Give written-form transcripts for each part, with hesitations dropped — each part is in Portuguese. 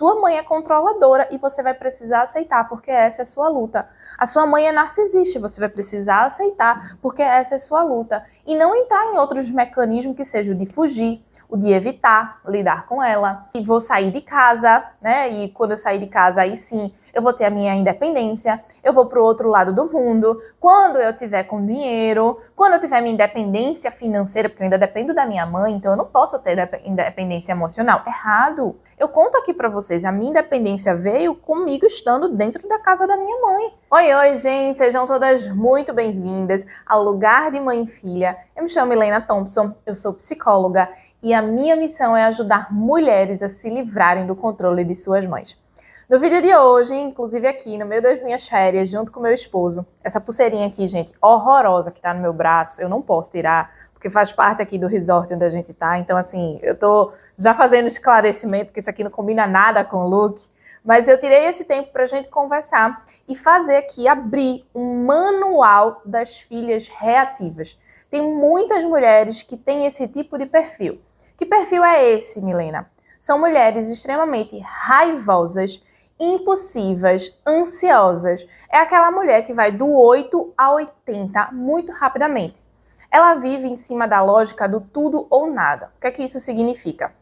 sua mãe é controladora e você vai precisar aceitar, porque essa é a sua luta. A sua mãe é narcisista e você vai precisar aceitar, porque essa é a sua luta. E não entrar em outros mecanismos que sejam o de fugir, o de evitar lidar com ela. E vou sair de casa, né? E quando eu sair de casa, aí sim, eu vou ter a minha independência, eu vou pro outro lado do mundo, quando eu tiver com dinheiro, quando eu tiver minha independência financeira, porque eu ainda dependo da minha mãe, então eu não posso ter independência emocional. Errado! Eu conto aqui pra vocês, a minha independência veio comigo estando dentro da casa da minha mãe. Oi, gente! Sejam todas muito bem-vindas ao Lugar de Mãe e Filha. Eu me chamo Milena Thompson, eu sou psicóloga e a minha missão é ajudar mulheres a se livrarem do controle de suas mães. No vídeo de hoje, inclusive aqui no meio das minhas férias, junto com meu esposo, essa pulseirinha aqui, gente, horrorosa que tá no meu braço, eu não posso tirar, porque faz parte aqui do resort onde a gente tá, então assim, eu tô já fazendo esclarecimento, porque isso aqui não combina nada com o look, mas eu tirei esse tempo pra gente conversar e fazer aqui, abrir um manual das filhas reativas. Tem muitas mulheres que têm esse tipo de perfil. Que perfil é esse, Milena? São mulheres extremamente raivosas, impulsivas, ansiosas. É aquela mulher que vai do 8 a 80 muito rapidamente. Ela vive em cima da lógica do tudo ou nada. O que é que isso significa?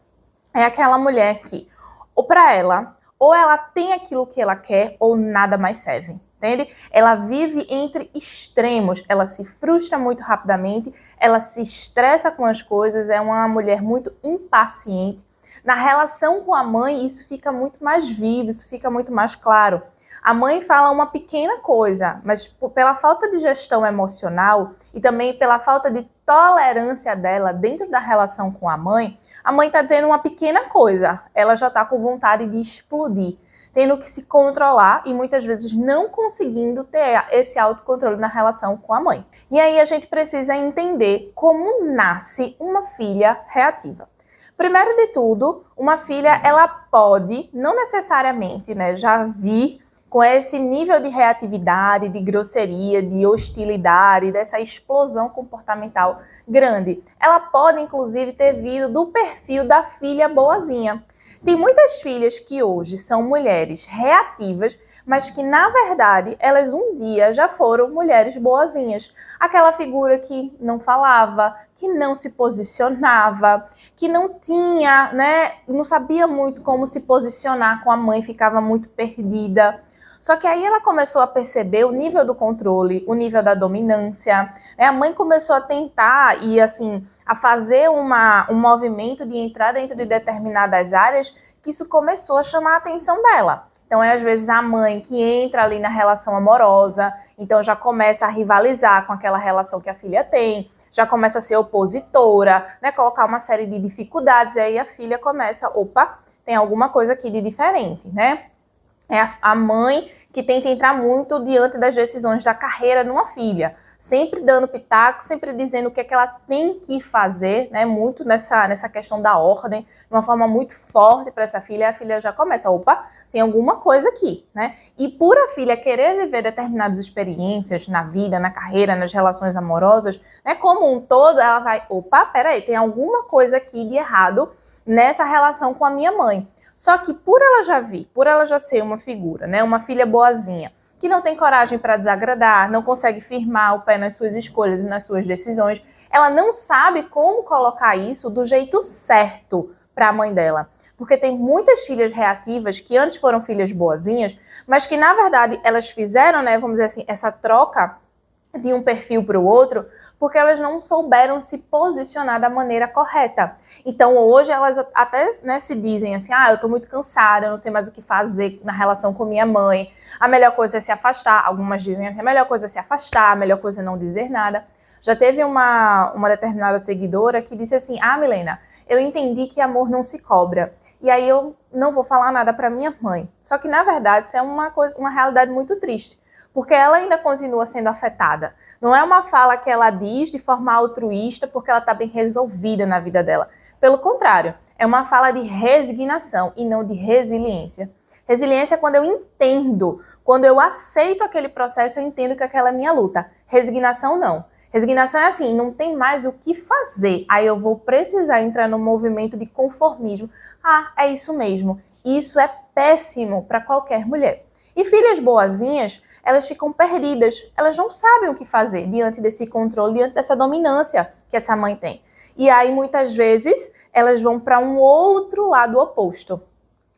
É aquela mulher que, ou para ela, ou ela tem aquilo que ela quer, ou nada mais serve. Entende? Ela vive entre extremos, ela se frustra muito rapidamente, ela se estressa com as coisas, é uma mulher muito impaciente. Na relação com a mãe, isso fica muito mais vivo, isso fica muito mais claro. A mãe fala uma pequena coisa, mas pela falta de gestão emocional e também pela falta de tolerância dela dentro da relação com a mãe está dizendo uma pequena coisa, ela já está com vontade de explodir, tendo que se controlar e muitas vezes não conseguindo ter esse autocontrole na relação com a mãe. E aí a gente precisa entender como nasce uma filha reativa. Primeiro de tudo, uma filha, ela pode, não necessariamente, né, já vir com esse nível de reatividade, de grosseria, de hostilidade, dessa explosão comportamental grande. Ela pode, inclusive, ter vindo do perfil da filha boazinha. Tem muitas filhas que hoje são mulheres reativas, mas que, na verdade, elas um dia já foram mulheres boazinhas. Aquela figura que não falava, que não se posicionava, que não tinha, né, não sabia muito como se posicionar com a mãe, ficava muito perdida. Só que aí ela começou a perceber o nível do controle, o nível da dominância, né? A mãe começou a tentar e, assim, a fazer um movimento de entrar dentro de determinadas áreas, que isso começou a chamar a atenção dela. Então, é às vezes a mãe que entra ali na relação amorosa, então já começa a rivalizar com aquela relação que a filha tem, já começa a ser opositora, né? Colocar uma série de dificuldades, e aí a filha começa, opa, tem alguma coisa aqui de diferente, né? É a mãe que tenta entrar muito diante das decisões da carreira de uma filha, sempre dando pitaco, sempre dizendo o que é que ela tem que fazer, né? Muito nessa questão da ordem, de uma forma muito forte para essa filha, e a filha já começa, opa, tem alguma coisa aqui, né? E por a filha querer viver determinadas experiências na vida, na carreira, nas relações amorosas, né? Como um todo, ela vai, opa, peraí, tem alguma coisa aqui de errado nessa relação com a minha mãe. Só que por ela já ser uma figura, né, uma filha boazinha, que não tem coragem para desagradar, não consegue firmar o pé nas suas escolhas e nas suas decisões, ela não sabe como colocar isso do jeito certo para a mãe dela. Porque tem muitas filhas reativas que antes foram filhas boazinhas, mas que na verdade elas fizeram, né, vamos dizer assim, essa troca de um perfil para o outro, porque elas não souberam se posicionar da maneira correta. Então hoje elas até, né, se dizem assim, eu tô muito cansada, eu não sei mais o que fazer na relação com minha mãe, a melhor coisa é se afastar. Algumas dizem assim, a melhor coisa é se afastar, a melhor coisa é não dizer nada. Já teve uma determinada seguidora que disse assim, Milena, eu entendi que amor não se cobra, e aí eu não vou falar nada para minha mãe. Só que na verdade isso é uma realidade muito triste, porque ela ainda continua sendo afetada. Não é uma fala que ela diz de forma altruísta porque ela está bem resolvida na vida dela. Pelo contrário, é uma fala de resignação e não de resiliência. Resiliência é quando eu entendo, quando eu aceito aquele processo, eu entendo que aquela é a minha luta. Resignação não. Resignação é assim, não tem mais o que fazer, aí eu vou precisar entrar no movimento de conformismo. É isso mesmo. Isso é péssimo para qualquer mulher. E filhas boazinhas, elas ficam perdidas, elas não sabem o que fazer diante desse controle, diante dessa dominância que essa mãe tem. E aí, muitas vezes, elas vão para um outro lado oposto.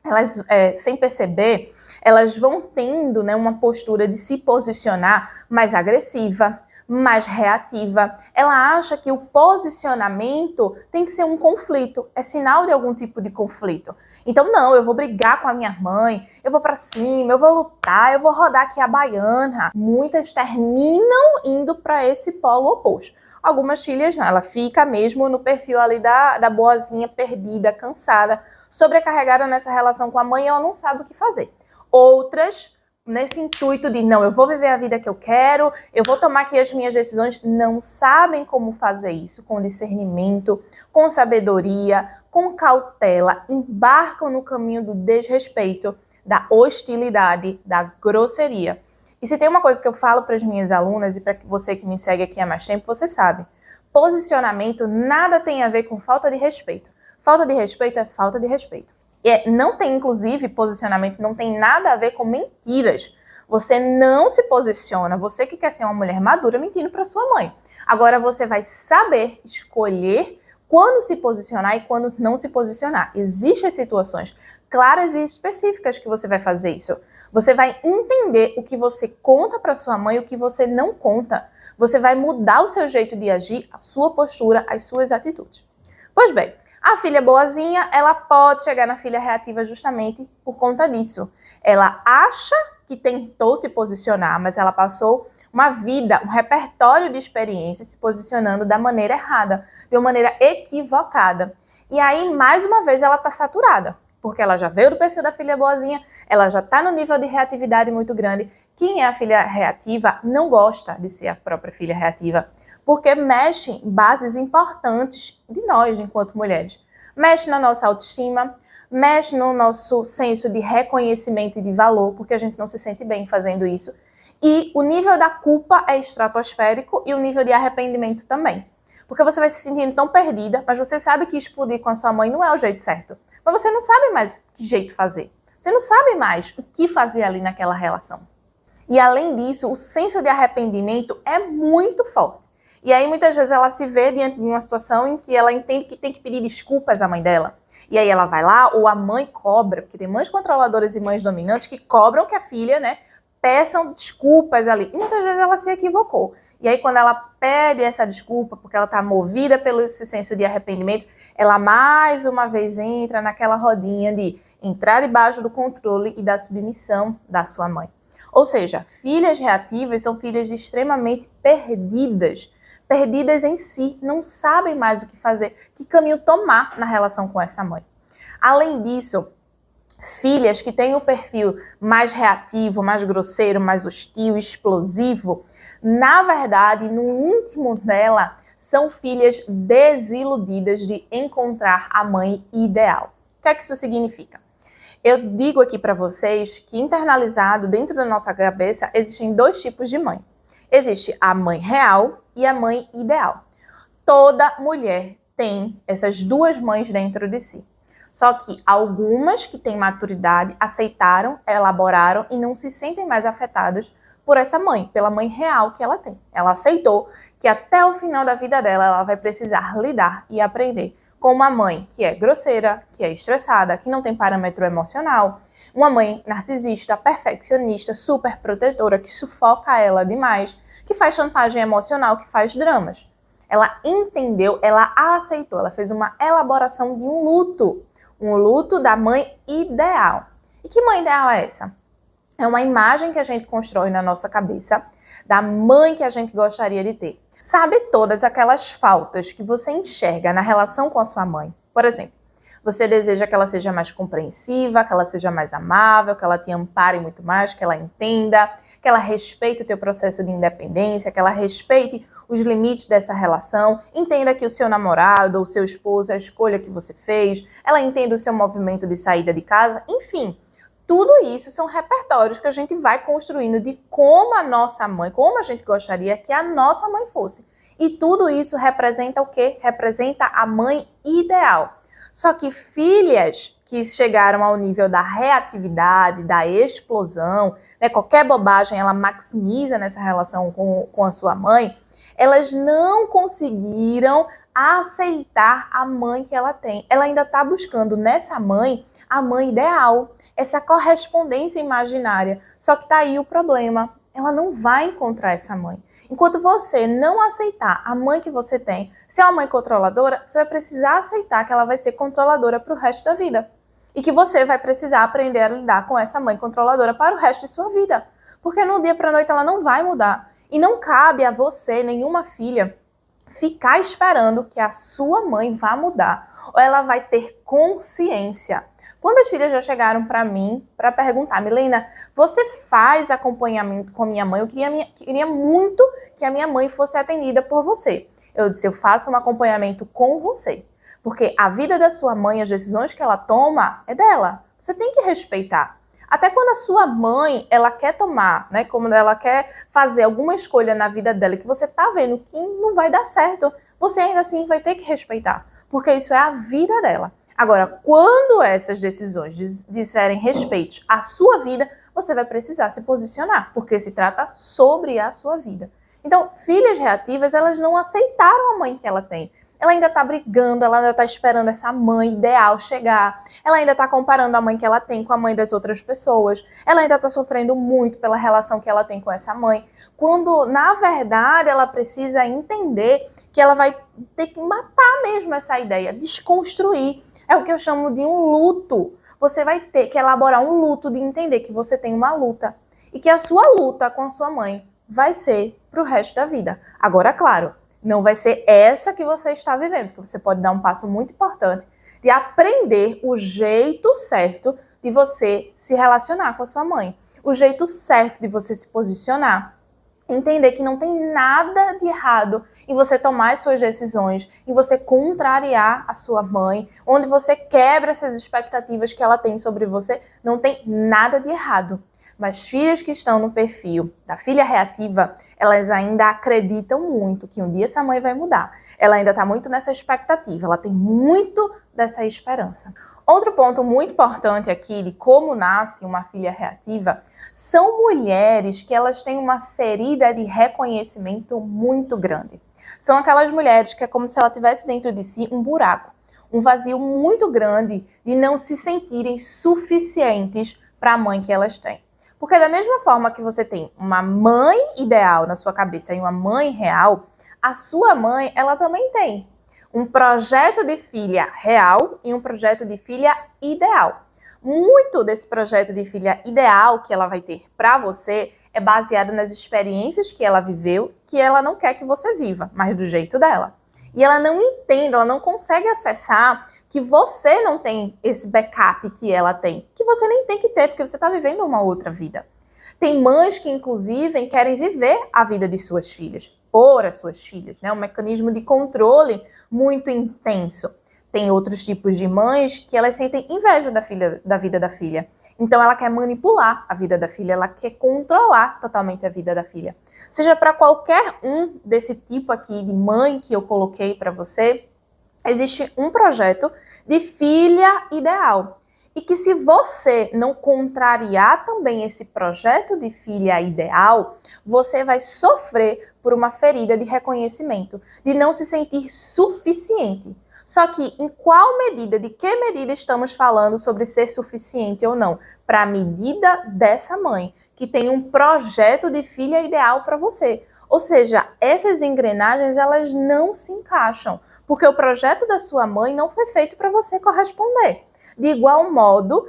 Elas, sem perceber, elas vão tendo, né, uma postura de se posicionar mais agressiva, mais reativa. Ela acha que o posicionamento tem que ser um conflito, é sinal de algum tipo de conflito. Então, não, eu vou brigar com a minha mãe, eu vou pra cima, eu vou lutar, eu vou rodar aqui a baiana. Muitas terminam indo para esse polo oposto. Algumas filhas não, ela fica mesmo no perfil ali da boazinha, perdida, cansada, sobrecarregada nessa relação com a mãe e ela não sabe o que fazer. Outras, nesse intuito de, não, eu vou viver a vida que eu quero, eu vou tomar aqui as minhas decisões, não sabem como fazer isso com discernimento, com sabedoria, com cautela, embarcam no caminho do desrespeito, da hostilidade, da grosseria. E se tem uma coisa que eu falo para as minhas alunas e para você que me segue aqui há mais tempo, você sabe, posicionamento nada tem a ver com falta de respeito. Falta de respeito é falta de respeito. E não tem, inclusive, posicionamento, não tem nada a ver com mentiras. Você não se posiciona, você que quer ser uma mulher madura mentindo para sua mãe. Agora você vai saber escolher quando se posicionar e quando não se posicionar. Existem situações claras e específicas que você vai fazer isso. Você vai entender o que você conta para sua mãe e o que você não conta. Você vai mudar o seu jeito de agir, a sua postura, as suas atitudes. Pois bem, a filha boazinha, ela pode chegar na filha reativa justamente por conta disso. Ela acha que tentou se posicionar, mas ela passou uma vida, um repertório de experiências se posicionando da maneira errada, de uma maneira equivocada. E aí, mais uma vez, ela está saturada, porque ela já veio do perfil da filha boazinha, ela já está no nível de reatividade muito grande. Quem é a filha reativa não gosta de ser a própria filha reativa, porque mexe em bases importantes de nós, enquanto mulheres. Mexe na nossa autoestima, mexe no nosso senso de reconhecimento e de valor, porque a gente não se sente bem fazendo isso. E o nível da culpa é estratosférico e o nível de arrependimento também. Porque você vai se sentindo tão perdida, mas você sabe que explodir com a sua mãe não é o jeito certo. Mas você não sabe mais que jeito fazer. Você não sabe mais o que fazer ali naquela relação. E além disso, o senso de arrependimento é muito forte. E aí muitas vezes ela se vê diante de uma situação em que ela entende que tem que pedir desculpas à mãe dela. E aí ela vai lá, ou a mãe cobra, porque tem mães controladoras e mães dominantes que cobram que a filha, né, peçam desculpas ali. E muitas vezes ela se equivocou. E aí quando ela pede essa desculpa, porque ela está movida pelo esse senso de arrependimento, ela mais uma vez entra naquela rodinha de entrar debaixo do controle e da submissão da sua mãe. Ou seja, filhas reativas são filhas extremamente perdidas. Perdidas em si, não sabem mais o que fazer, que caminho tomar na relação com essa mãe. Além disso, filhas que têm o perfil mais reativo, mais grosseiro, mais hostil, explosivo, na verdade, no íntimo dela, são filhas desiludidas de encontrar a mãe ideal. O que é que isso significa? Eu digo aqui para vocês que internalizado dentro da nossa cabeça existem dois tipos de mãe. Existe a mãe real e a mãe ideal. Toda mulher tem essas duas mães dentro de si. Só que algumas que têm maturidade aceitaram, elaboraram e não se sentem mais afetadas por essa mãe, pela mãe real que ela tem. Ela aceitou que até o final da vida dela ela vai precisar lidar e aprender com uma mãe que é grosseira, que é estressada, que não tem parâmetro emocional, uma mãe narcisista, perfeccionista, super protetora, que sufoca ela demais, que faz chantagem emocional, que faz dramas. Ela entendeu, ela aceitou, ela fez uma elaboração de um luto da mãe ideal. E que mãe ideal é essa? É uma imagem que a gente constrói na nossa cabeça da mãe que a gente gostaria de ter. Sabe todas aquelas faltas que você enxerga na relação com a sua mãe? Por exemplo, você deseja que ela seja mais compreensiva, que ela seja mais amável, que ela te ampare muito mais, que ela entenda, que ela respeite o teu processo de independência, que ela respeite os limites dessa relação, entenda que o seu namorado ou o seu esposo é a escolha que você fez, ela entenda o seu movimento de saída de casa, enfim. Tudo isso são repertórios que a gente vai construindo de como a nossa mãe, como a gente gostaria que a nossa mãe fosse. E tudo isso representa o quê? Representa a mãe ideal. Só que filhas que chegaram ao nível da reatividade, da explosão, né? Qualquer bobagem ela maximiza nessa relação com a sua mãe, elas não conseguiram aceitar a mãe que ela tem. Ela ainda está buscando nessa mãe a mãe ideal, essa correspondência imaginária. Só que tá aí o problema, ela não vai encontrar essa mãe. Enquanto você não aceitar a mãe que você tem, se é uma mãe controladora, você vai precisar aceitar que ela vai ser controladora para o resto da vida. E que você vai precisar aprender a lidar com essa mãe controladora para o resto de sua vida. Porque no dia para a noite ela não vai mudar. E não cabe a você, nenhuma filha, ficar esperando que a sua mãe vá mudar. Ou ela vai ter consciência. Quando as filhas já chegaram para mim para perguntar, Milena, você faz acompanhamento com a minha mãe? Eu queria muito que a minha mãe fosse atendida por você. Eu disse, eu faço um acompanhamento com você. Porque a vida da sua mãe, as decisões que ela toma, é dela. Você tem que respeitar. Até quando a sua mãe, ela quer tomar, né? Como ela quer fazer alguma escolha na vida dela que você tá vendo que não vai dar certo, você ainda assim vai ter que respeitar. Porque isso é a vida dela. Agora, quando essas decisões disserem respeito à sua vida, você vai precisar se posicionar, porque se trata sobre a sua vida. Então, filhas reativas, elas não aceitaram a mãe que ela tem. Ela ainda está brigando, ela ainda está esperando essa mãe ideal chegar. Ela ainda está comparando a mãe que ela tem com a mãe das outras pessoas. Ela ainda está sofrendo muito pela relação que ela tem com essa mãe. Quando, na verdade, ela precisa entender que ela vai ter que matar mesmo essa ideia, desconstruir. É o que eu chamo de um luto. Você vai ter que elaborar um luto de entender que você tem uma luta. E que a sua luta com a sua mãe vai ser para o resto da vida. Agora, claro, não vai ser essa que você está vivendo, porque você pode dar um passo muito importante de aprender o jeito certo de você se relacionar com a sua mãe. O jeito certo de você se posicionar. Entender que não tem nada de errado em você tomar as suas decisões, em você contrariar a sua mãe, onde você quebra essas expectativas que ela tem sobre você, não tem nada de errado. Mas filhas que estão no perfil da filha reativa, elas ainda acreditam muito que um dia essa mãe vai mudar. Ela ainda está muito nessa expectativa, ela tem muito dessa esperança. Outro ponto muito importante aqui de como nasce uma filha reativa são mulheres que elas têm uma ferida de reconhecimento muito grande. São aquelas mulheres que é como se ela tivesse dentro de si um buraco, um vazio muito grande de não se sentirem suficientes para a mãe que elas têm. Porque da mesma forma que você tem uma mãe ideal na sua cabeça e uma mãe real, a sua mãe, ela também tem um projeto de filha real e um projeto de filha ideal. Muito desse projeto de filha ideal que ela vai ter para você é baseado nas experiências que ela viveu, que ela não quer que você viva, mas do jeito dela. E ela não entende, ela não consegue acessar que você não tem esse backup que ela tem, que você nem tem que ter, porque você está vivendo uma outra vida. Tem mães que, inclusive, querem viver a vida de suas filhas, por as suas filhas, né? Um mecanismo de controle muito intenso. Tem outros tipos de mães que elas sentem inveja da vida da filha. Então ela quer manipular a vida da filha, ela quer controlar totalmente a vida da filha. Seja para qualquer um desse tipo aqui de mãe que eu coloquei para você, existe um projeto de filha ideal. E que se você não contrariar também esse projeto de filha ideal, você vai sofrer por uma ferida de reconhecimento, de não se sentir suficiente. Só que em qual medida, de que medida estamos falando sobre ser suficiente ou não? Para a medida dessa mãe, que tem um projeto de filha ideal para você. Ou seja, essas engrenagens, elas não se encaixam, porque o projeto da sua mãe não foi feito para você corresponder. De igual modo,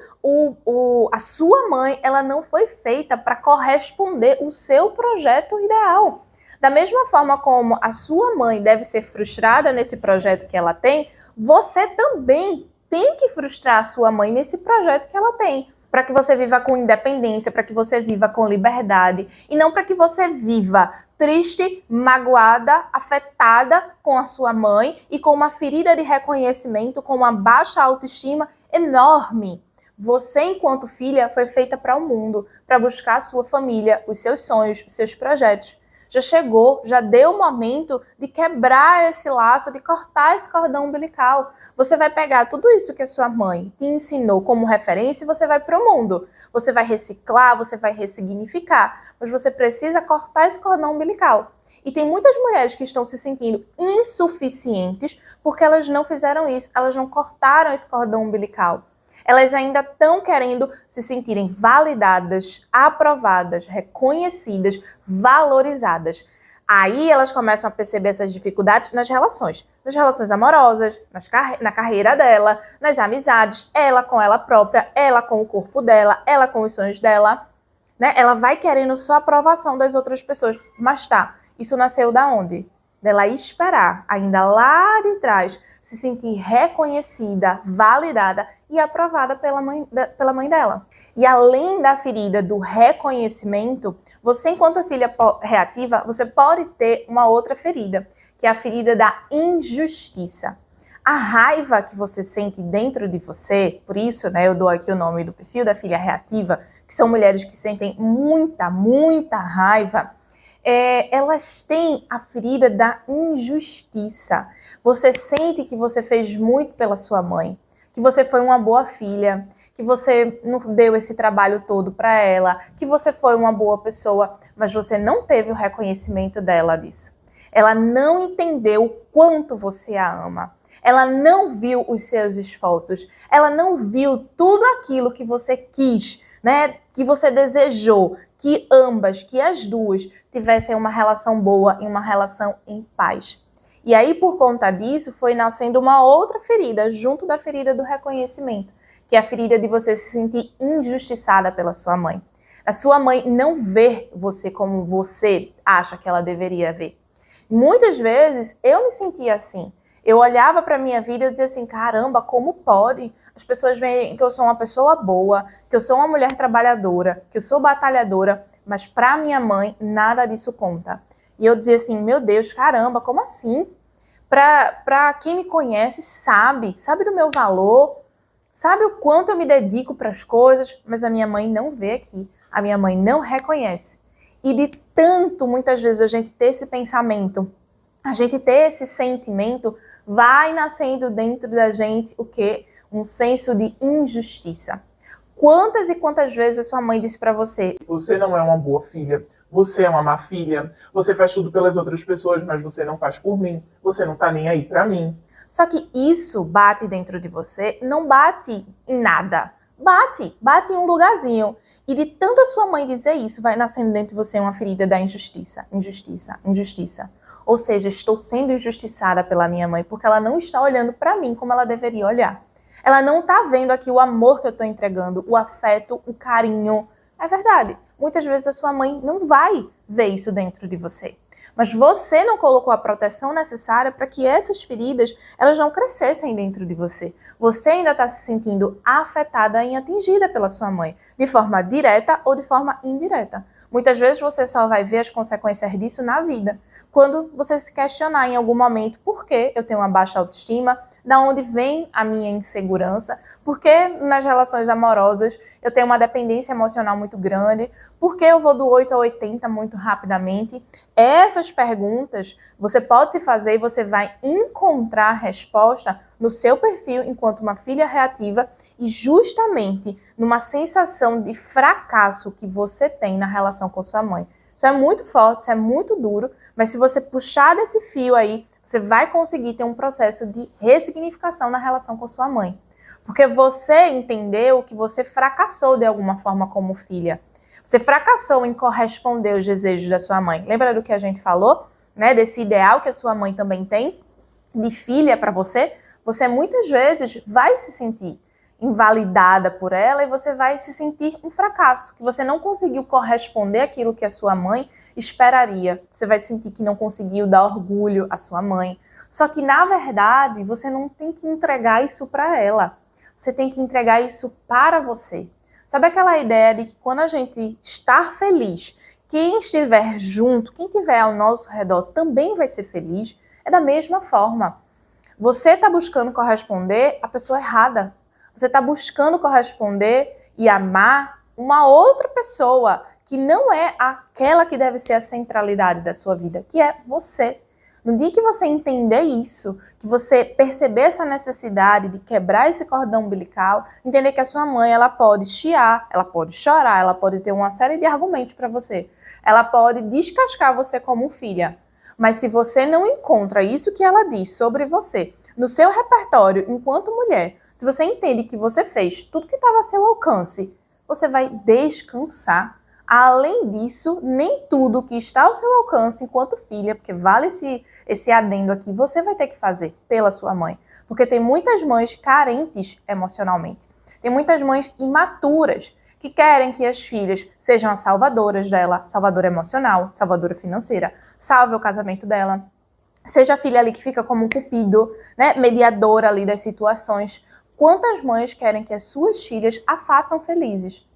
a sua mãe, ela não foi feita para corresponder o seu projeto ideal. Da mesma forma como a sua mãe deve ser frustrada nesse projeto que ela tem, você também tem que frustrar a sua mãe nesse projeto que ela tem. Para que você viva com independência, para que você viva com liberdade. E não para que você viva triste, magoada, afetada com a sua mãe e com uma ferida de reconhecimento, com uma baixa autoestima enorme. Você, enquanto filha, foi feita para o mundo, para buscar a sua família, os seus sonhos, os seus projetos. já chegou, já deu o momento de quebrar esse laço, de cortar esse cordão umbilical. Você vai pegar tudo isso que a sua mãe te ensinou como referência e você vai para o mundo. Você vai reciclar, você vai ressignificar, mas você precisa cortar esse cordão umbilical. E tem muitas mulheres que estão se sentindo insuficientes porque elas não fizeram isso, elas não cortaram esse cordão umbilical. Elas ainda estão querendo se sentirem validadas, aprovadas, reconhecidas, valorizadas. Aí elas começam a perceber essas dificuldades nas relações amorosas, na carreira dela, nas amizades, ela com ela própria, ela com o corpo dela, ela com os sonhos dela, né? Ela vai querendo só a aprovação das outras pessoas. Mas tá, isso nasceu da onde? Dela esperar, ainda lá de trás, se sentir reconhecida, validada e aprovada pela mãe dela. E além da ferida do reconhecimento, você, enquanto filha reativa, você pode ter uma outra ferida, que é a ferida da injustiça. A raiva que você sente dentro de você, por isso, né, eu dou aqui o nome do perfil da filha reativa, que são mulheres que sentem muita raiva, elas têm a ferida da injustiça. Você sente que você fez muito pela sua mãe, que você foi uma boa filha, que você não deu esse trabalho todo para ela, que você foi uma boa pessoa, mas você não teve o reconhecimento dela disso. Ela não entendeu o quanto você a ama. Ela não viu os seus esforços. Ela não viu tudo aquilo que você quis, né? Que você desejou, que ambas, que as duas tivessem uma relação boa e uma relação em paz. E aí, por conta disso, foi nascendo uma outra ferida, junto da ferida do reconhecimento, que é a ferida de você se sentir injustiçada pela sua mãe. A sua mãe não vê você como você acha que ela deveria ver. Muitas vezes eu me sentia assim. Eu olhava para a minha vida e dizia assim, caramba, como pode? As pessoas veem que eu sou uma pessoa boa, que eu sou uma mulher trabalhadora, que eu sou batalhadora, mas para minha mãe nada disso conta. E eu dizia assim, meu Deus, caramba, como assim? Para quem me conhece sabe do meu valor, sabe o quanto eu me dedico para as coisas, mas a minha mãe não vê aqui, a minha mãe não reconhece. E de tanto, muitas vezes, a gente ter esse pensamento, a gente ter esse sentimento, vai nascendo dentro da gente o quê? Um senso de injustiça. Quantas e quantas vezes a sua mãe disse para você: você não é uma boa filha, você é uma má filha, você faz tudo pelas outras pessoas, mas você não faz por mim, você não tá nem aí pra mim. Só que isso bate dentro de você, não bate em nada. Bate em um lugarzinho. E de tanto a sua mãe dizer isso, vai nascendo dentro de você uma ferida da injustiça. Ou seja, estou sendo injustiçada pela minha mãe porque ela não está olhando para mim como ela deveria olhar. Ela não está vendo aqui o amor que eu estou entregando, o afeto, o carinho. É verdade. Muitas vezes a sua mãe não vai ver isso dentro de você. Mas você não colocou a proteção necessária para que essas feridas elas não crescessem dentro de você. Você ainda está se sentindo afetada e atingida pela sua mãe, de forma direta ou de forma indireta. Muitas vezes você só vai ver as consequências disso na vida. Quando você se questionar em algum momento por que eu tenho uma baixa autoestima, da onde vem a minha insegurança, por que nas relações amorosas eu tenho uma dependência emocional muito grande, por que eu vou do 8 a 80 muito rapidamente. Essas perguntas você pode se fazer e você vai encontrar resposta no seu perfil enquanto uma filha reativa e justamente numa sensação de fracasso que você tem na relação com sua mãe. Isso é muito forte, isso é muito duro, mas se você puxar desse fio aí, você vai conseguir ter um processo de ressignificação na relação com sua mãe. Porque você entendeu que você fracassou de alguma forma como filha. Você fracassou em corresponder aos desejos da sua mãe. Lembra do que a gente falou? Né? Desse ideal que a sua mãe também tem de filha para você? Você muitas vezes vai se sentir invalidada por ela e você vai se sentir um fracasso, que você não conseguiu corresponder àquilo que a sua mãe esperaria. Você vai sentir que não conseguiu dar orgulho à sua mãe. Só que, na verdade, você não tem que entregar isso para ela. Você tem que entregar isso para você. Sabe aquela ideia de que quando a gente está feliz, quem estiver junto, quem estiver ao nosso redor também vai ser feliz? É da mesma forma. Você está buscando corresponder à pessoa errada. Você está buscando corresponder e amar uma outra pessoa que não é aquela que deve ser a centralidade da sua vida, que é você. No dia que você entender isso, que você perceber essa necessidade de quebrar esse cordão umbilical, entender que a sua mãe, ela pode chiar, ela pode chorar, ela pode ter uma série de argumentos para você. Ela pode descascar você como filha. Mas se você não encontra isso que ela diz sobre você no seu repertório enquanto mulher, se você entende que você fez tudo que estava a seu alcance, você vai descansar. Além disso, nem tudo que está ao seu alcance enquanto filha, porque vale esse adendo aqui, você vai ter que fazer pela sua mãe. Porque tem muitas mães carentes emocionalmente. Tem muitas mães imaturas que querem que as filhas sejam as salvadoras dela, salvadora emocional, salvadora financeira, salve o casamento dela. Seja a filha ali que fica como um cupido, né, mediadora ali das situações. Quantas mães querem que as suas filhas a façam felizes?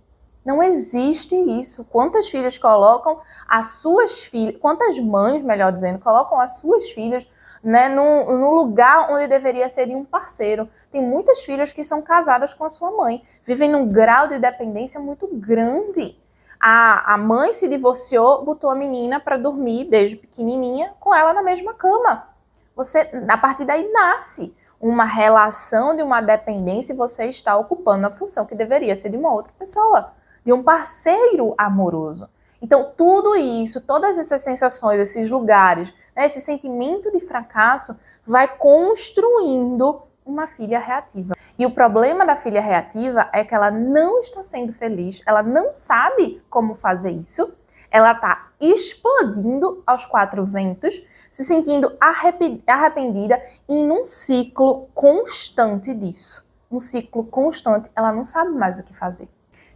Não existe isso. Quantas filhas colocam as suas filhas, quantas mães, melhor dizendo, colocam as suas filhas, né, no lugar onde deveria ser de um parceiro. Tem muitas filhas que são casadas com a sua mãe, vivem num grau de dependência muito grande. A mãe se divorciou, botou a menina para dormir desde pequenininha com ela na mesma cama. Você, a partir daí nasce uma relação de uma dependência e você está ocupando a função que deveria ser de uma outra pessoa, de um parceiro amoroso. Então, tudo isso, todas essas sensações, esses lugares, né, esse sentimento de fracasso vai construindo uma filha reativa. E o problema da filha reativa é que ela não está sendo feliz, ela não sabe como fazer isso, ela está explodindo aos quatro ventos, se sentindo arrependida e num ciclo constante disso. Um ciclo constante, ela não sabe mais o que fazer.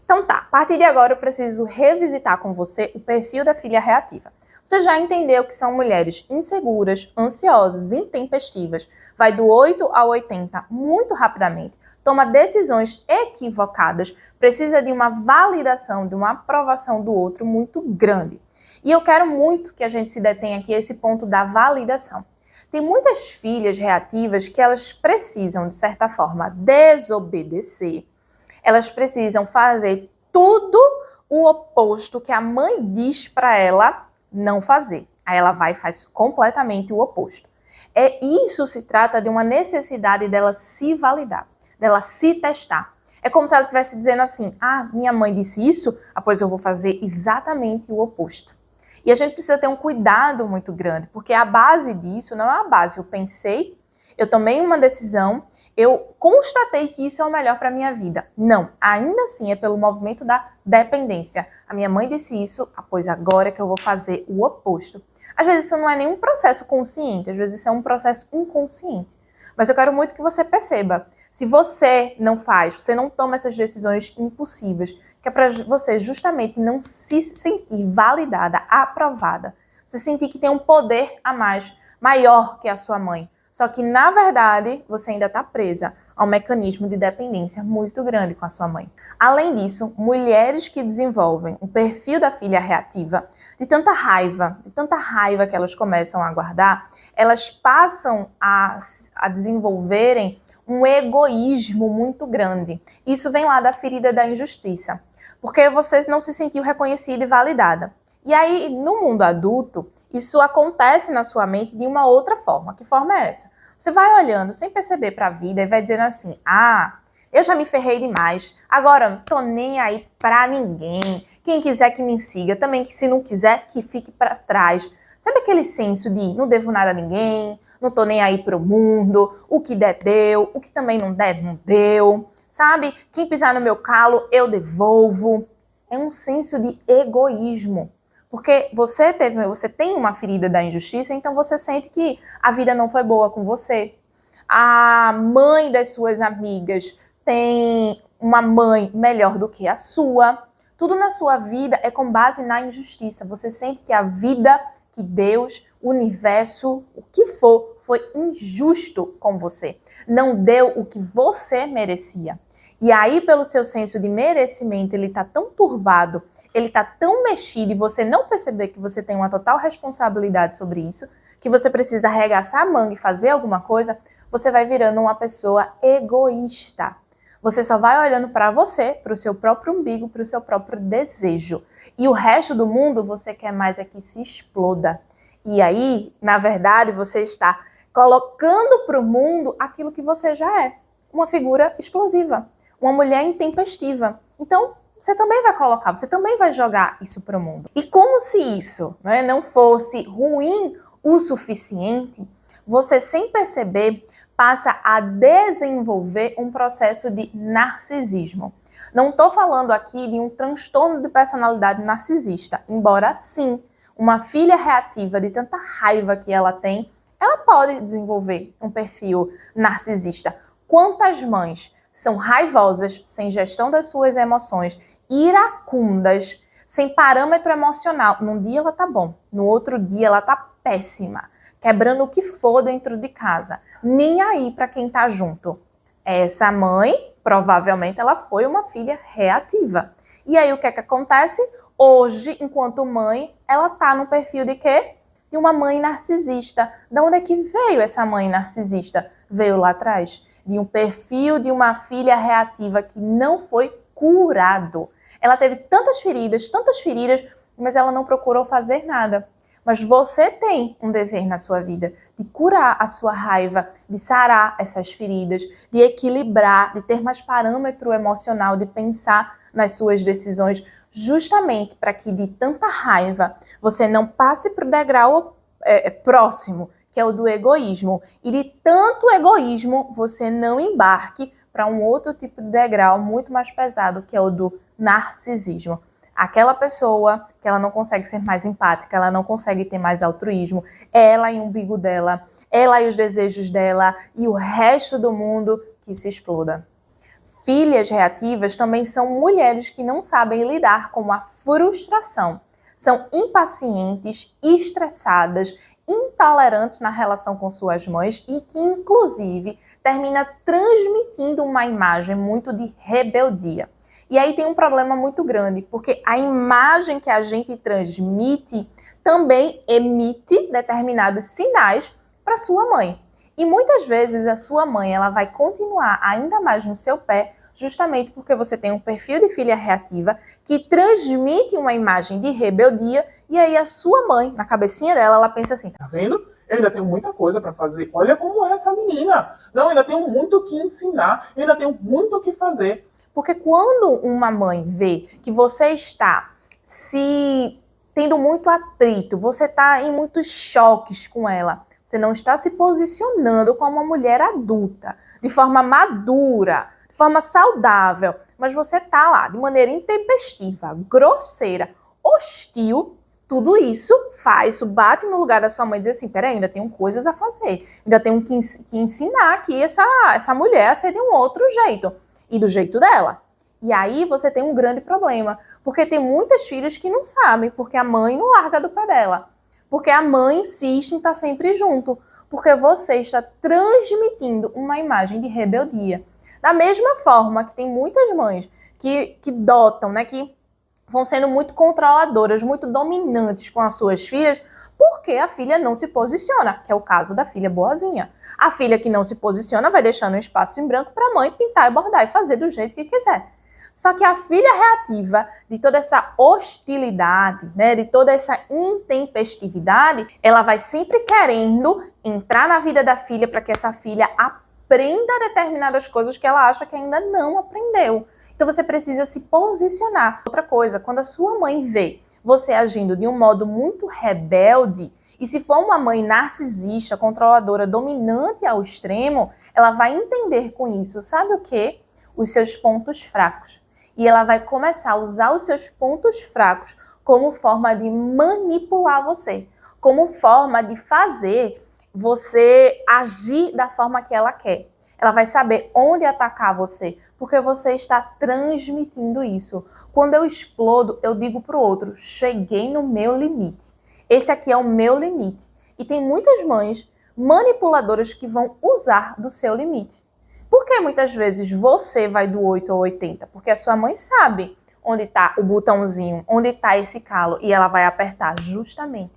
Então tá, a partir de agora eu preciso revisitar com você o perfil da filha reativa. Você já entendeu que são mulheres inseguras, ansiosas, intempestivas, vai do 8 ao 80 muito rapidamente, toma decisões equivocadas, precisa de uma validação, de uma aprovação do outro muito grande. E eu quero muito que a gente se detenha aqui a esse ponto da validação. Tem muitas filhas reativas que elas precisam, de certa forma, desobedecer. Elas precisam fazer tudo o oposto que a mãe diz para ela não fazer. Aí ela vai e faz completamente o oposto. Isso se trata de uma necessidade dela se validar, dela se testar. É como se ela estivesse dizendo assim, minha mãe disse isso, pois eu vou fazer exatamente o oposto. E a gente precisa ter um cuidado muito grande, porque a base disso não é a base. Eu pensei, eu tomei uma decisão, eu constatei que isso é o melhor para a minha vida. Não, ainda assim é pelo movimento da dependência. A minha mãe disse isso, pois agora é que eu vou fazer o oposto. Às vezes isso não é nenhum processo consciente, às vezes isso é um processo inconsciente. Mas eu quero muito que você perceba, se você não faz, você não toma essas decisões impossíveis, que é para você justamente não se sentir validada, aprovada, se sentir que tem um poder a mais, maior que a sua mãe. Só que, na verdade, você ainda está presa a um mecanismo de dependência muito grande com a sua mãe. Além disso, mulheres que desenvolvem um perfil da filha reativa, de tanta raiva que elas começam a guardar, elas passam a desenvolverem um egoísmo muito grande. Isso vem lá da ferida da injustiça, porque você não se sentiu reconhecida e validada. E aí, no mundo adulto, isso acontece na sua mente de uma outra forma. Que forma é essa? Você vai olhando sem perceber para a vida e vai dizendo assim, eu já me ferrei demais, agora não tô nem aí para ninguém. Quem quiser que me siga, também que se não quiser, que fique para trás. Sabe aquele senso de não devo nada a ninguém, não tô nem aí pro mundo, o que der deu, o que também não der não deu, sabe? Quem pisar no meu calo, eu devolvo. É um senso de egoísmo. Porque você tem uma ferida da injustiça, então você sente que a vida não foi boa com você. A mãe das suas amigas tem uma mãe melhor do que a sua. Tudo na sua vida é com base na injustiça. Você sente que a vida, que Deus, o universo, o que for, foi injusto com você. Não deu o que você merecia. E aí, pelo seu senso de merecimento, ele está tão turbado, ele está tão mexido e você não perceber que você tem uma total responsabilidade sobre isso, que você precisa arregaçar a manga e fazer alguma coisa, você vai virando uma pessoa egoísta. Você só vai olhando para você, para o seu próprio umbigo, para o seu próprio desejo. E o resto do mundo você quer mais é que se exploda. E aí, na verdade, você está colocando para o mundo aquilo que você já é. Uma figura explosiva, uma mulher intempestiva. Então, você também vai colocar, você também vai jogar isso para o mundo. E como se isso, né, não fosse ruim o suficiente, você, sem perceber, passa a desenvolver um processo de narcisismo. Não estou falando aqui de um transtorno de personalidade narcisista, embora sim, uma filha reativa de tanta raiva que ela tem, ela pode desenvolver um perfil narcisista. Quantas mães são raivosas, sem gestão das suas emoções, iracundas, sem parâmetro emocional? Num dia ela tá bom, no outro dia ela tá péssima, quebrando o que for dentro de casa, nem aí para quem tá junto. Essa mãe, provavelmente, ela foi uma filha reativa. E aí o que é que acontece? Hoje, enquanto mãe, ela tá no perfil de quê? De uma mãe narcisista. De onde é que veio essa mãe narcisista? Veio lá atrás de um perfil de uma filha reativa que não foi curado. Ela teve tantas feridas, mas ela não procurou fazer nada. Mas você tem um dever na sua vida de curar a sua raiva, de sarar essas feridas, de equilibrar, de ter mais parâmetro emocional, de pensar nas suas decisões, justamente para que de tanta raiva você não passe para o degrau próximo, que é o do egoísmo, e de tanto egoísmo você não embarque para um outro tipo de degrau muito mais pesado, que é o do narcisismo. Aquela pessoa que ela não consegue ser mais empática, ela não consegue ter mais altruísmo, ela e o umbigo dela, ela e os desejos dela e o resto do mundo que se exploda. Filhas reativas também são mulheres que não sabem lidar com a frustração. São impacientes, estressadas, intolerantes na relação com suas mães e que, inclusive, termina transmitindo uma imagem muito de rebeldia. E aí tem um problema muito grande, porque a imagem que a gente transmite também emite determinados sinais para sua mãe. E muitas vezes a sua mãe ela vai continuar ainda mais no seu pé, justamente porque você tem um perfil de filha reativa que transmite uma imagem de rebeldia, e aí a sua mãe, na cabecinha dela, ela pensa assim: tá vendo? Eu ainda tenho muita coisa para fazer. Olha como é essa menina. Não, eu ainda tenho muito o que ensinar, eu ainda tenho muito o que fazer. Porque quando uma mãe vê que você está se tendo muito atrito, você está em muitos choques com ela, você não está se posicionando como uma mulher adulta, de forma madura, de forma saudável, mas você está lá de maneira intempestiva, grosseira, hostil, tudo isso bate no lugar da sua mãe e diz assim: peraí, ainda tenho coisas a fazer, ainda tenho que ensinar aqui essa mulher a ser de um outro jeito. E do jeito dela. E aí você tem um grande problema, porque tem muitas filhas que não sabem, porque a mãe não larga do pé dela, porque a mãe insiste em estar sempre junto, porque você está transmitindo uma imagem de rebeldia. Da mesma forma que tem muitas mães que dotam, né, que vão sendo muito controladoras, muito dominantes com as suas filhas, porque a filha não se posiciona, que é o caso da filha boazinha. A filha que não se posiciona vai deixando um espaço em branco para a mãe pintar e bordar e fazer do jeito que quiser. Só que a filha reativa, de toda essa hostilidade, né, de toda essa intempestividade, ela vai sempre querendo entrar na vida da filha para que essa filha aprenda determinadas coisas que ela acha que ainda não aprendeu. Então você precisa se posicionar. Outra coisa, quando a sua mãe vê você agindo de um modo muito rebelde, e se for uma mãe narcisista, controladora, dominante ao extremo, ela vai entender com isso, sabe o quê? Os seus pontos fracos. E ela vai começar a usar os seus pontos fracos como forma de manipular você, como forma de fazer você agir da forma que ela quer. Ela vai saber onde atacar você, porque você está transmitindo isso. Quando eu explodo, eu digo para o outro: cheguei no meu limite. Esse aqui é o meu limite. E tem muitas mães manipuladoras que vão usar do seu limite. Por que muitas vezes você vai do 8 ao 80? Porque a sua mãe sabe onde está o botãozinho, onde está esse calo, e ela vai apertar justamente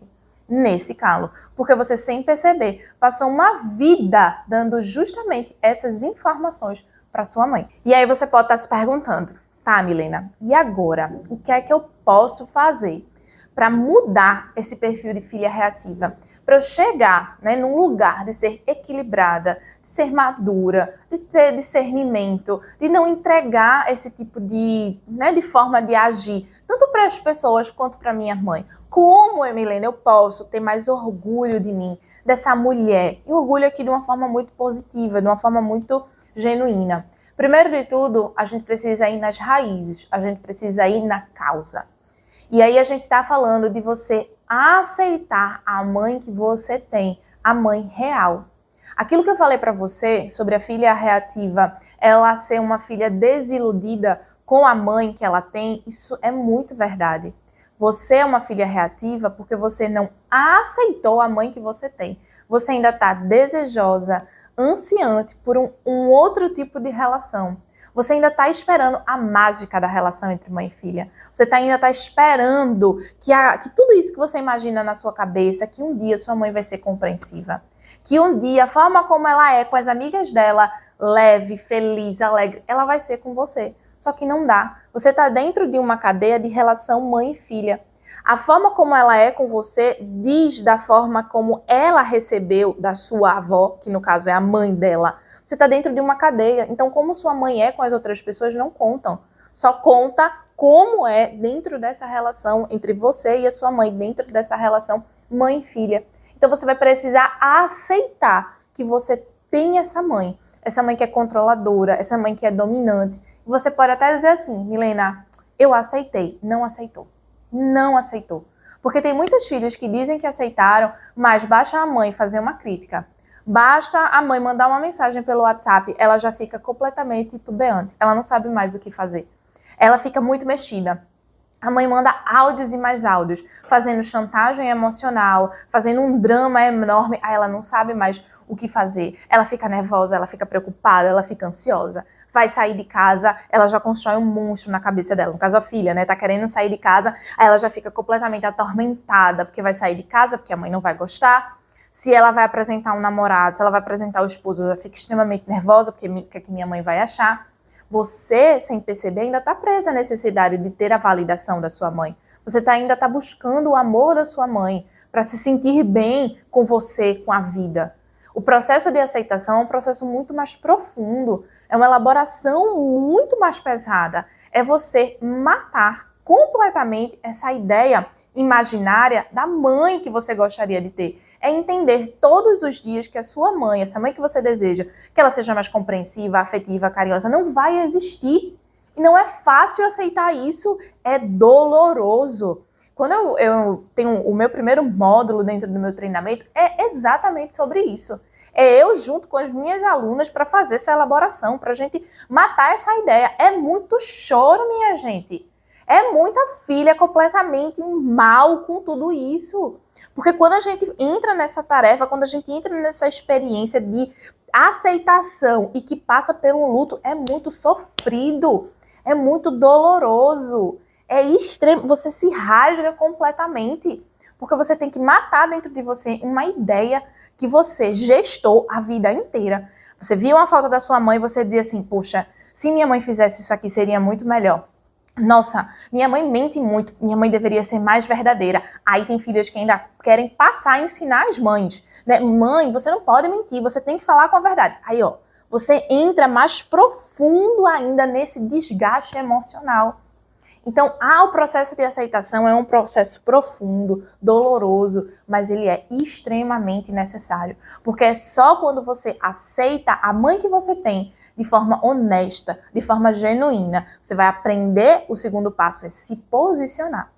nesse calo. Porque você, sem perceber, passou uma vida dando justamente essas informações para sua mãe. E aí você pode estar se perguntando, tá, Milena, e agora? O que é que eu posso fazer para mudar esse perfil de filha reativa? Para eu chegar, né, num lugar de ser equilibrada, de ser madura, de ter discernimento, de não entregar esse tipo de, né, de forma de agir, tanto para as pessoas quanto para minha mãe. Como, Milena, eu posso ter mais orgulho de mim, dessa mulher? E orgulho aqui de uma forma muito positiva, de uma forma muito genuína. Primeiro de tudo, a gente precisa ir nas raízes, a gente precisa ir na causa. E aí a gente está falando de você aceitar a mãe que você tem, a mãe real. Aquilo que eu falei para você sobre a filha reativa, ela ser uma filha desiludida com a mãe que ela tem, isso é muito verdade. Você é uma filha reativa porque você não aceitou a mãe que você tem. Você ainda está desejosa, ansiante por um outro tipo de relação. Você ainda está esperando a mágica da relação entre mãe e filha. Você ainda está esperando que tudo isso que você imagina na sua cabeça, que um dia sua mãe vai ser compreensiva. Que um dia a forma como ela é com as amigas dela, leve, feliz, alegre, ela vai ser com você. Só que não dá. Você está dentro de uma cadeia de relação mãe e filha. A forma como ela é com você diz da forma como ela recebeu da sua avó, que no caso é a mãe dela. Você está dentro de uma cadeia. Então, como sua mãe é com as outras pessoas, não contam. Só conta como é dentro dessa relação entre você e a sua mãe, dentro dessa relação mãe e filha. Então, você vai precisar aceitar que você tem essa mãe que é controladora, essa mãe que é dominante. E você pode até dizer assim, Milena, eu aceitei. Não aceitou. Não aceitou. Porque tem muitas filhas que dizem que aceitaram, mas basta a mãe fazer uma crítica. Basta a mãe mandar uma mensagem pelo WhatsApp, ela já fica completamente titubeante. Ela não sabe mais o que fazer. Ela fica muito mexida. A mãe manda áudios e mais áudios, fazendo chantagem emocional, fazendo um drama enorme. Aí ela não sabe mais o que fazer. Ela fica nervosa, ela fica preocupada, ela fica ansiosa. Vai sair de casa, ela já constrói um monstro na cabeça dela. No caso, a filha, né? Tá querendo sair de casa, aí ela já fica completamente atormentada, porque vai sair de casa, porque a mãe não vai gostar. Se ela vai apresentar um namorado, se ela vai apresentar o esposo, ela fica extremamente nervosa, porque o que minha mãe vai achar. Você, sem perceber, ainda está presa à necessidade de ter a validação da sua mãe. Você ainda está buscando o amor da sua mãe para se sentir bem com você, com a vida. O processo de aceitação é um processo muito mais profundo, é uma elaboração muito mais pesada. É você matar completamente essa ideia imaginária da mãe que você gostaria de ter. É entender todos os dias que a sua mãe, essa mãe que você deseja, que ela seja mais compreensiva, afetiva, carinhosa, não vai existir. E não é fácil aceitar isso, é doloroso. Quando eu tenho o meu primeiro módulo dentro do meu treinamento, é exatamente sobre isso. É eu junto com as minhas alunas para fazer essa elaboração, para a gente matar essa ideia. É muito choro, minha gente. É muita filha completamente mal com tudo isso. Porque quando a gente entra nessa tarefa, quando a gente entra nessa experiência de aceitação e que passa por um luto, é muito sofrido, é muito doloroso, é extremo, você se rasga completamente, porque você tem que matar dentro de você uma ideia que você gestou a vida inteira. Você viu uma falta da sua mãe e você dizia assim, poxa, se minha mãe fizesse isso aqui seria muito melhor. Nossa, minha mãe mente muito, minha mãe deveria ser mais verdadeira. Aí tem filhas que ainda querem passar a ensinar as mães, né? Mãe, você não pode mentir, você tem que falar com a verdade. Aí, ó, você entra mais profundo ainda nesse desgaste emocional. Então, o processo de aceitação é um processo profundo, doloroso, mas ele é extremamente necessário. Porque é só quando você aceita a mãe que você tem, de forma honesta, de forma genuína, você vai aprender. O segundo passo é se posicionar.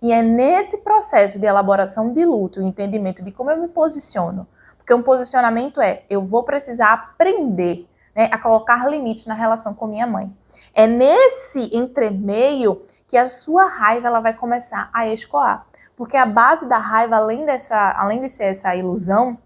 E é nesse processo de elaboração de luto, o entendimento de como eu me posiciono, porque um posicionamento eu vou precisar aprender, né, a colocar limites na relação com minha mãe. É nesse entremeio que a sua raiva ela vai começar a escoar. Porque a base da raiva, além de ser essa ilusão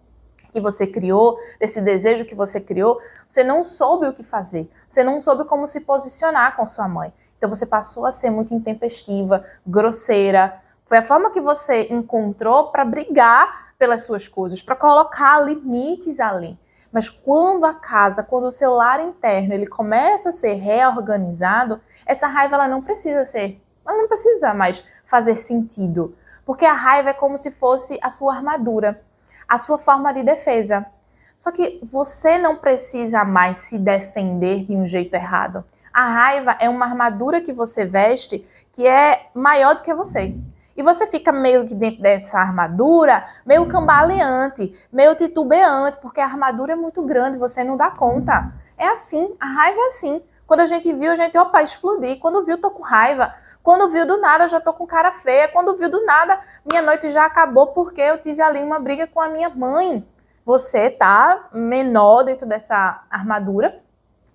que você criou, desse desejo que você criou, você não soube o que fazer. Você não soube como se posicionar com sua mãe. Então você passou a ser muito intempestiva, grosseira. Foi a forma que você encontrou para brigar pelas suas coisas, para colocar limites ali. Mas quando a casa, quando o seu lar interno, ele começa a ser reorganizado, essa raiva ela não precisa mais fazer sentido. Porque a raiva é como se fosse a sua armadura, a sua forma de defesa. Só que você não precisa mais se defender de um jeito errado. A raiva é uma armadura que você veste que é maior do que você. E você fica meio que dentro dessa armadura, meio cambaleante, meio titubeante, porque a armadura é muito grande, você não dá conta. É assim, a raiva é assim. Quando a gente viu, a gente, opa, explodir. Quando viu, tô com raiva. Quando viu, do nada, já tô com cara feia. Quando viu, do nada, minha noite já acabou porque eu tive ali uma briga com a minha mãe. Você tá menor dentro dessa armadura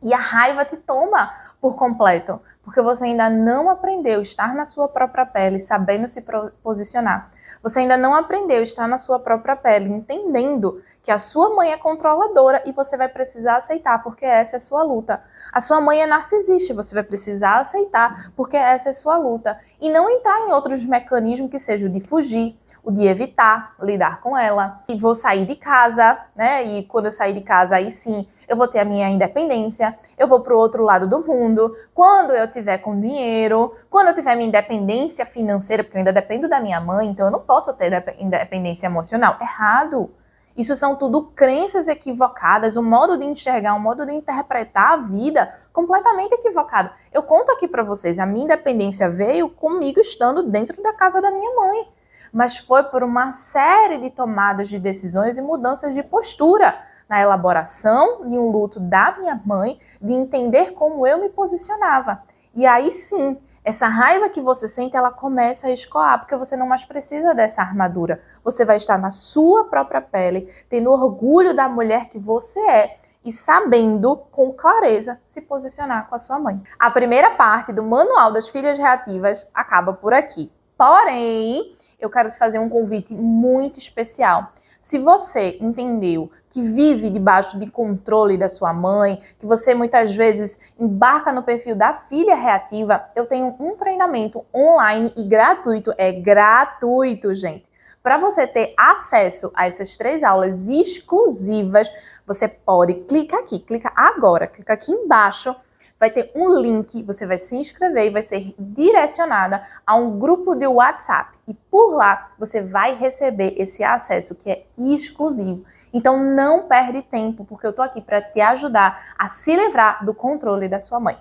e a raiva te toma por completo, porque você ainda não aprendeu a estar na sua própria pele, sabendo se posicionar. Você ainda não aprendeu a estar na sua própria pele, entendendo que a sua mãe é controladora e você vai precisar aceitar, porque essa é a sua luta. A sua mãe é narcisista, você vai precisar aceitar, porque essa é a sua luta. E não entrar em outros mecanismos que sejam de fugir, o de evitar lidar com ela, e vou sair de casa, né? E quando eu sair de casa, aí sim, eu vou ter a minha independência, eu vou para o outro lado do mundo, quando eu tiver com dinheiro, quando eu tiver minha independência financeira, porque eu ainda dependo da minha mãe, então eu não posso ter independência emocional. Errado! Isso são tudo crenças equivocadas, um modo de enxergar, um modo de interpretar a vida completamente equivocado. Eu conto aqui para vocês, a minha independência veio comigo estando dentro da casa da minha mãe. Mas foi por uma série de tomadas de decisões e mudanças de postura na elaboração de um luto da minha mãe, de entender como eu me posicionava. E aí sim, essa raiva que você sente, ela começa a escoar, porque você não mais precisa dessa armadura. Você vai estar na sua própria pele, tendo orgulho da mulher que você é e sabendo, com clareza, se posicionar com a sua mãe. A primeira parte do Manual das Filhas Reativas acaba por aqui. Porém, eu quero te fazer um convite muito especial. Se você entendeu que vive debaixo de controle da sua mãe, que você muitas vezes embarca no perfil da filha reativa, eu tenho um treinamento online e gratuito, é gratuito, gente. Para você ter acesso a essas 3 aulas exclusivas, você pode, clica aqui, clica agora, clica aqui embaixo, vai ter um link, você vai se inscrever e vai ser direcionada a um grupo de WhatsApp. E por lá você vai receber esse acesso que é exclusivo. Então não perde tempo, porque eu tô aqui para te ajudar a se livrar do controle da sua mãe.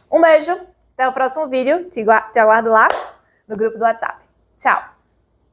Um beijo, até o próximo vídeo, te aguardo lá no grupo do WhatsApp. Tchau!